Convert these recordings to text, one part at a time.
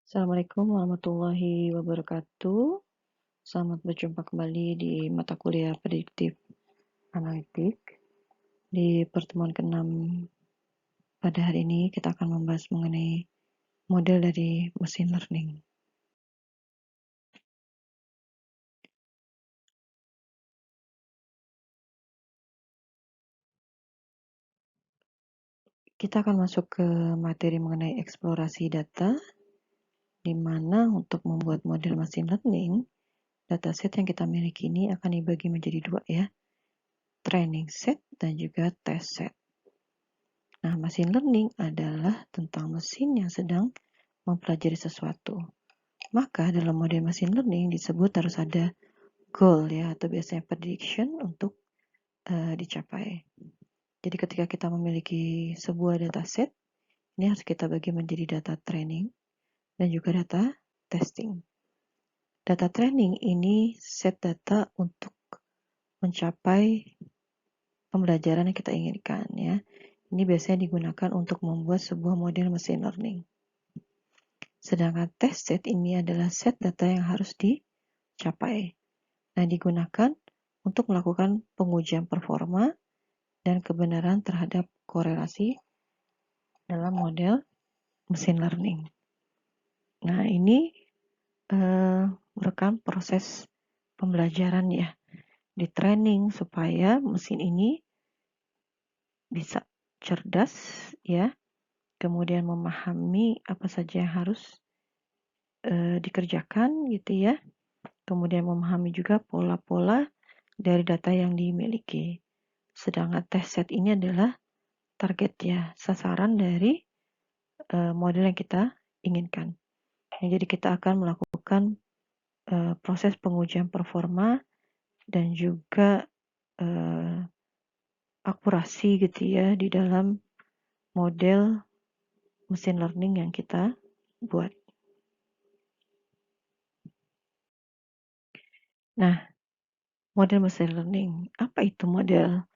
Assalamualaikum warahmatullahi wabarakatuh. Selamat berjumpa kembali di mata kuliah Prediktif Analitik. Di pertemuan ke-6 pada hari ini kita akan membahas mengenai model dari machine learning. Kita akan masuk ke materi mengenai eksplorasi data, di mana untuk membuat model machine learning, dataset yang kita miliki ini akan dibagi menjadi dua ya, training set dan juga test set. Nah, machine learning adalah tentang mesin yang sedang mempelajari sesuatu. Maka dalam model machine learning disebut harus ada goal ya, atau biasanya prediction untuk dicapai. Jadi ketika kita memiliki sebuah dataset, ini harus kita bagi menjadi data training dan juga data testing. Data training ini set data untuk mencapai pembelajaran yang kita inginkan ya. Ini biasanya digunakan untuk membuat sebuah model machine learning. Sedangkan test set ini adalah set data yang harus dicapai. Nah, digunakan untuk melakukan pengujian performa dan kebenaran terhadap korelasi dalam model machine learning. Nah, ini merupakan proses pembelajaran ya, di training supaya mesin ini bisa cerdas ya, kemudian memahami apa saja yang harus dikerjakan gitu ya, kemudian memahami juga pola-pola dari data yang dimiliki. Sedangkan test set ini adalah target ya, sasaran dari model yang kita inginkan. Jadi kita akan melakukan proses pengujian performa dan juga akurasi gitu ya di dalam model machine learning yang kita buat. Nah, model machine learning, apa itu model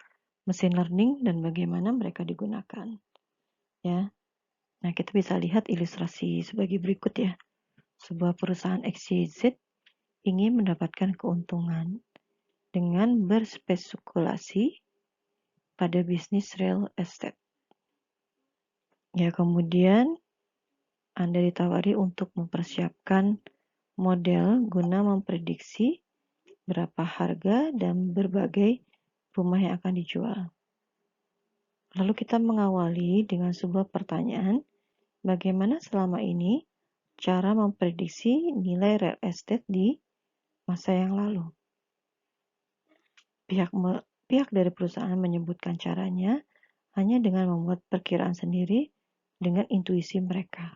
machine learning dan bagaimana mereka digunakan? Ya, nah kita bisa lihat ilustrasi sebagai berikut ya. Sebuah perusahaan XYZ ingin mendapatkan keuntungan dengan berspekulasi pada bisnis real estate. Ya, kemudian Anda ditawari untuk mempersiapkan model guna memprediksi berapa harga dan berbagai rumah yang akan dijual. Lalu kita mengawali dengan sebuah pertanyaan, bagaimana selama ini cara memprediksi nilai real estate di masa yang lalu? Pihak dari perusahaan menyebutkan caranya hanya dengan membuat perkiraan sendiri dengan intuisi mereka.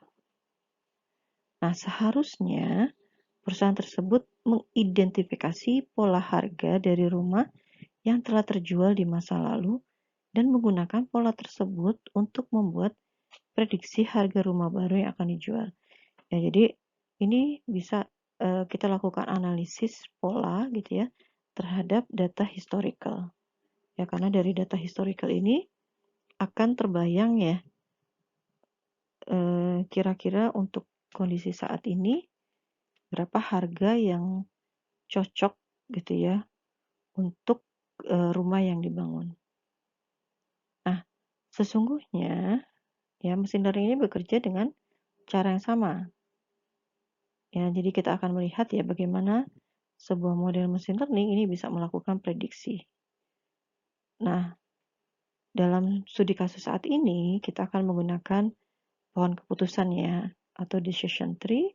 Nah, seharusnya perusahaan tersebut mengidentifikasi pola harga dari rumah yang telah terjual di masa lalu dan menggunakan pola tersebut untuk membuat prediksi harga rumah baru yang akan dijual. Ya, jadi ini bisa kita lakukan analisis pola gitu ya terhadap data historical. Ya, karena dari data historical ini akan terbayang ya kira-kira untuk kondisi saat ini berapa harga yang cocok gitu ya untuk rumah yang dibangun. Nah, sesungguhnya ya mesin learning ini bekerja dengan cara yang sama. Ya, jadi kita akan melihat ya bagaimana sebuah model mesin learning ini bisa melakukan prediksi. Nah, dalam studi kasus saat ini kita akan menggunakan pohon keputusan ya atau decision tree.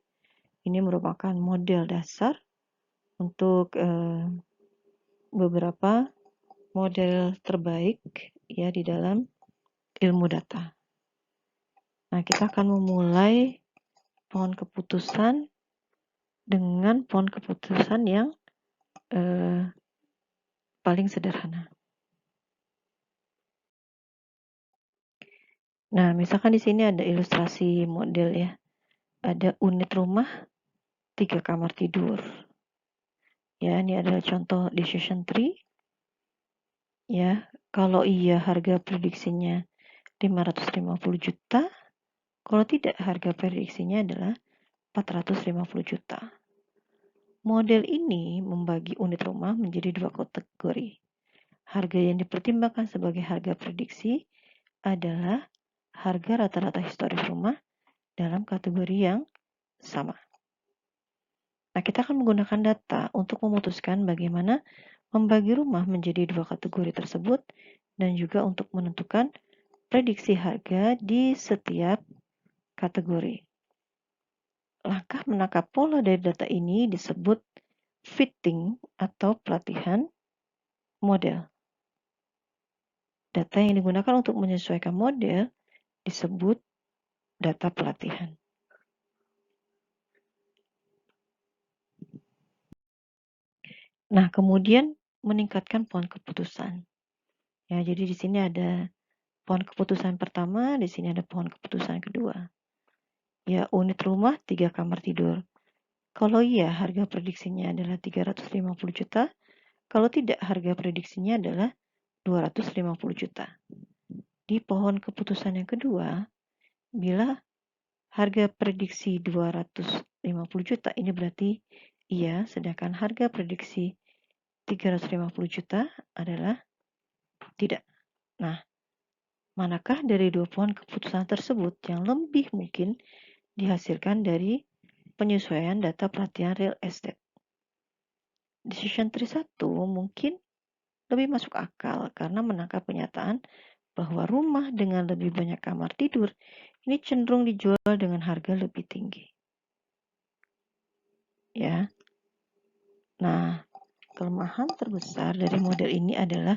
Ini merupakan model dasar untuk beberapa model terbaik ya di dalam ilmu data. Nah, kita akan memulai pohon keputusan dengan pohon keputusan yang paling sederhana. Nah, misalkan di sini ada ilustrasi model ya. Ada unit rumah 3 kamar tidur. Ya, ini adalah contoh decision tree. Ya, kalau iya harga prediksinya 550 juta, kalau tidak harga prediksinya adalah 450 juta. Model ini membagi unit rumah menjadi dua kategori. Harga yang dipertimbangkan sebagai harga prediksi adalah harga rata-rata historis rumah dalam kategori yang sama. Nah, kita akan menggunakan data untuk memutuskan bagaimana membagi rumah menjadi dua kategori tersebut dan juga untuk menentukan prediksi harga di setiap kategori. Langkah menangkap pola dari data ini disebut fitting atau pelatihan model. Data yang digunakan untuk menyesuaikan model disebut data pelatihan. Nah, kemudian meningkatkan pohon keputusan. Ya, jadi di sini ada pohon keputusan pertama, di sini ada pohon keputusan kedua. Ya, unit rumah 3 kamar tidur. Kalau iya, harga prediksinya adalah 350 juta. Kalau tidak, harga prediksinya adalah 250 juta. Di pohon keputusan yang kedua, bila harga prediksi 250 juta, ini berarti iya, sedangkan harga prediksi 350 juta adalah tidak. Nah, manakah dari dua pohon keputusan tersebut yang lebih mungkin dihasilkan dari penyesuaian data pelatihan real estate? Decision tree 1 mungkin lebih masuk akal karena menangkap kenyataan bahwa rumah dengan lebih banyak kamar tidur ini cenderung dijual dengan harga lebih tinggi. Ya. Nah, kelemahan terbesar dari model ini adalah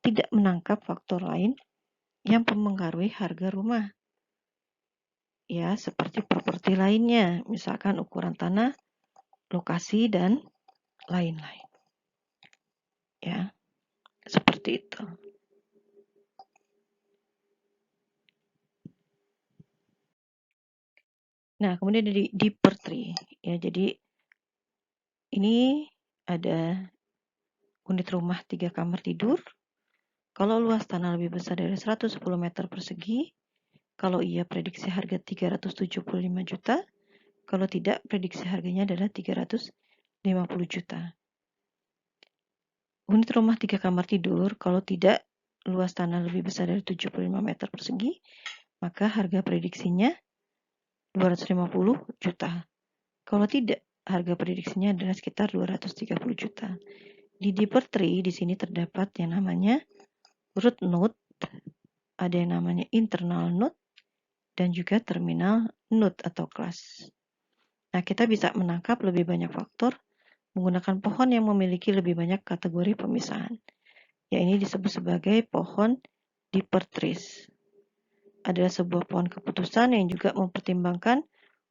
tidak menangkap faktor lain yang mempengaruhi harga rumah. Ya, seperti properti lainnya, misalkan ukuran tanah, lokasi, dan lain-lain. Ya, seperti itu. Nah, kemudian dari deeper tree. Ya, jadi ini ada unit rumah 3 kamar tidur. Kalau luas tanah lebih besar dari 110 meter persegi, kalau iya prediksi harga 375 juta, kalau tidak prediksi harganya adalah 350 juta. Unit rumah 3 kamar tidur, kalau tidak luas tanah lebih besar dari 75 meter persegi, maka harga prediksinya 250 juta. Kalau tidak, harga prediksinya adalah sekitar 230 juta. Di deeper tree di sini terdapat yang namanya root node, ada yang namanya internal node, dan juga terminal node atau kelas. Nah, kita bisa menangkap lebih banyak faktor menggunakan pohon yang memiliki lebih banyak kategori pemisahan. Ya, ini disebut sebagai pohon deeper trees. Adalah sebuah pohon keputusan yang juga mempertimbangkan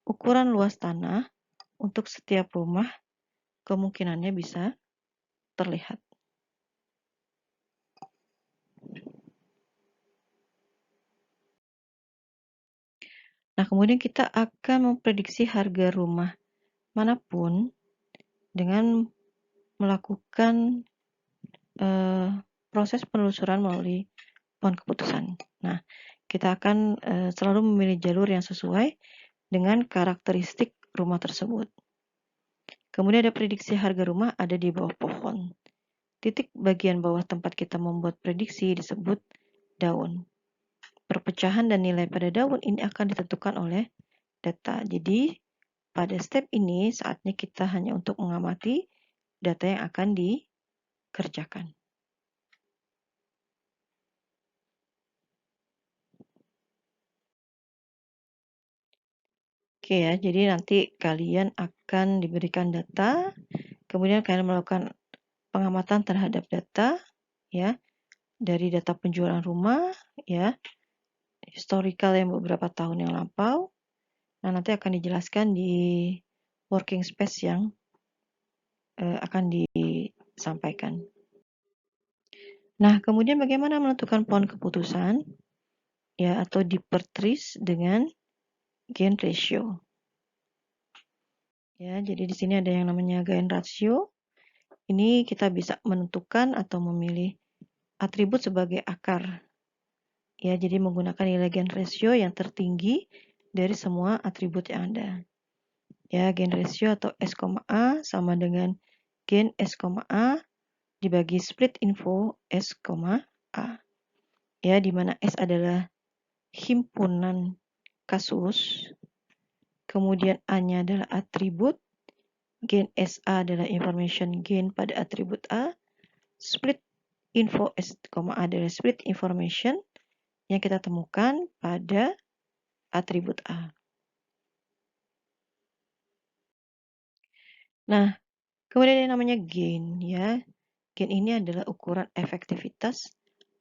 ukuran luas tanah untuk setiap rumah, kemungkinannya bisa terlihat. Nah, kemudian kita akan memprediksi harga rumah manapun dengan melakukan proses penelusuran melalui pohon keputusan. Nah, kita akan selalu memilih jalur yang sesuai dengan karakteristik rumah tersebut. Kemudian ada prediksi harga rumah ada di bawah pohon. Titik bagian bawah tempat kita membuat prediksi disebut daun. Perpecahan dan nilai pada daun ini akan ditentukan oleh data. Jadi, pada step ini saatnya kita hanya untuk mengamati data yang akan dikerjakan. Oke ya, jadi nanti kalian akan diberikan data, kemudian kalian melakukan pengamatan terhadap data, ya, dari data penjualan rumah, ya, historical yang beberapa tahun yang lampau. Nah, nanti akan dijelaskan di working space yang akan disampaikan. Nah, kemudian bagaimana menentukan pohon keputusan, ya, atau deeper trees dengan gain ratio. Ya, jadi di sini ada yang namanya gain ratio. Ini kita bisa menentukan atau memilih atribut sebagai akar. Ya, jadi menggunakan nilai gain ratio yang tertinggi dari semua atribut yang ada. Ya, gain ratio atau S, A sama dengan gain S, A dibagi split info S, A. Ya, di mana S adalah himpunan kasus, kemudian A-nya adalah atribut, gain SA adalah information gain pada atribut A, split info S, A adalah split information yang kita temukan pada atribut A. Nah, kemudian yang namanya gain ya. Gain ini adalah ukuran efektivitas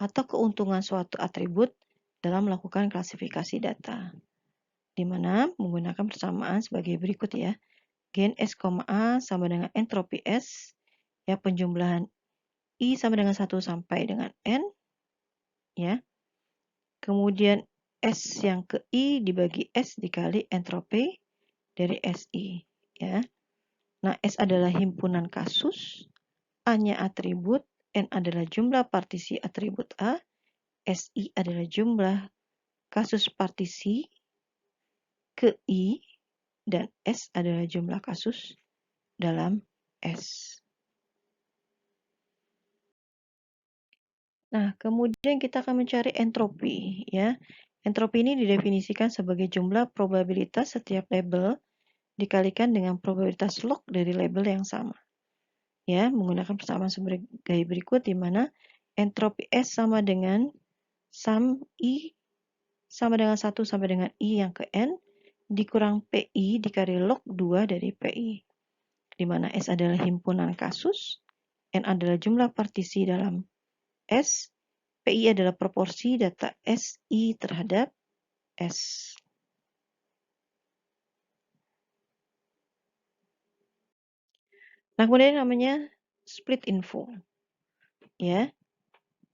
atau keuntungan suatu atribut dalam melakukan klasifikasi data. Di mana menggunakan persamaan sebagai berikut ya. Gain S, A sama dengan entropi S, ya penjumlahan I sama dengan 1 sampai dengan N, ya. Kemudian S yang ke I dibagi S dikali entropi dari SI, ya. Nah, S adalah himpunan kasus, A-nya atribut, N adalah jumlah partisi atribut A, SI adalah jumlah kasus partisi ke I, dan S adalah jumlah kasus dalam S. Nah, kemudian kita akan mencari entropi, ya. Entropi ini didefinisikan sebagai jumlah probabilitas setiap label dikalikan dengan probabilitas log dari label yang sama. Ya, menggunakan persamaan sebagai berikut di mana entropi S sama dengan sum I sama dengan 1 sampai dengan I yang ke N dikurang PI dikali log 2 dari PI. Di mana S adalah himpunan kasus, N adalah jumlah partisi dalam S, PI adalah proporsi data SI terhadap S. Nah, kemudian namanya split info. Ya,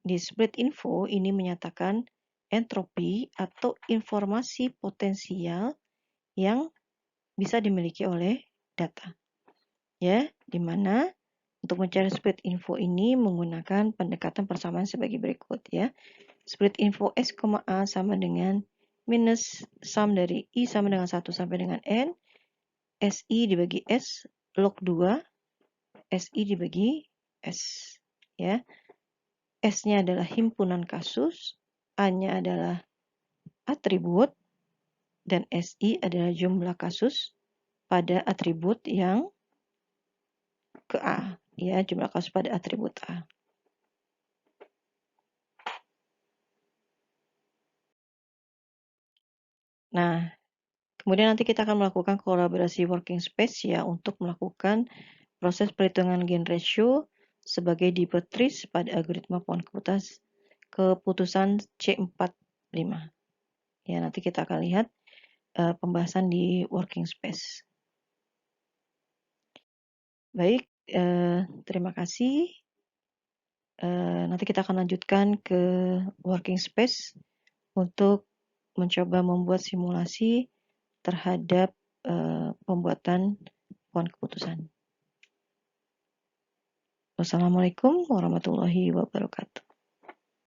di split info ini menyatakan entropi atau informasi potensial yang bisa dimiliki oleh data. Ya, di mana untuk mencari split info ini menggunakan pendekatan persamaan sebagai berikut ya. Split info S, A sama dengan minus sum dari I sama dengan 1 sampai dengan N, SI dibagi S log 2, SI dibagi S. Ya. S-nya adalah himpunan kasus, A-nya adalah atribut, dan SI adalah jumlah kasus pada atribut yang ke A. Ya, jumlah kasus pada atribut A. Nah, kemudian nanti kita akan melakukan kolaborasi working space ya untuk melakukan proses perhitungan gain ratio sebagai dipetrus pada algoritma pohon keputusan C45. Ya, nanti kita akan lihat pembahasan di working space. Baik, terima kasih. Nanti kita akan lanjutkan ke working space untuk mencoba membuat simulasi terhadap pembuatan pohon keputusan. Wassalamualaikum warahmatullahi wabarakatuh.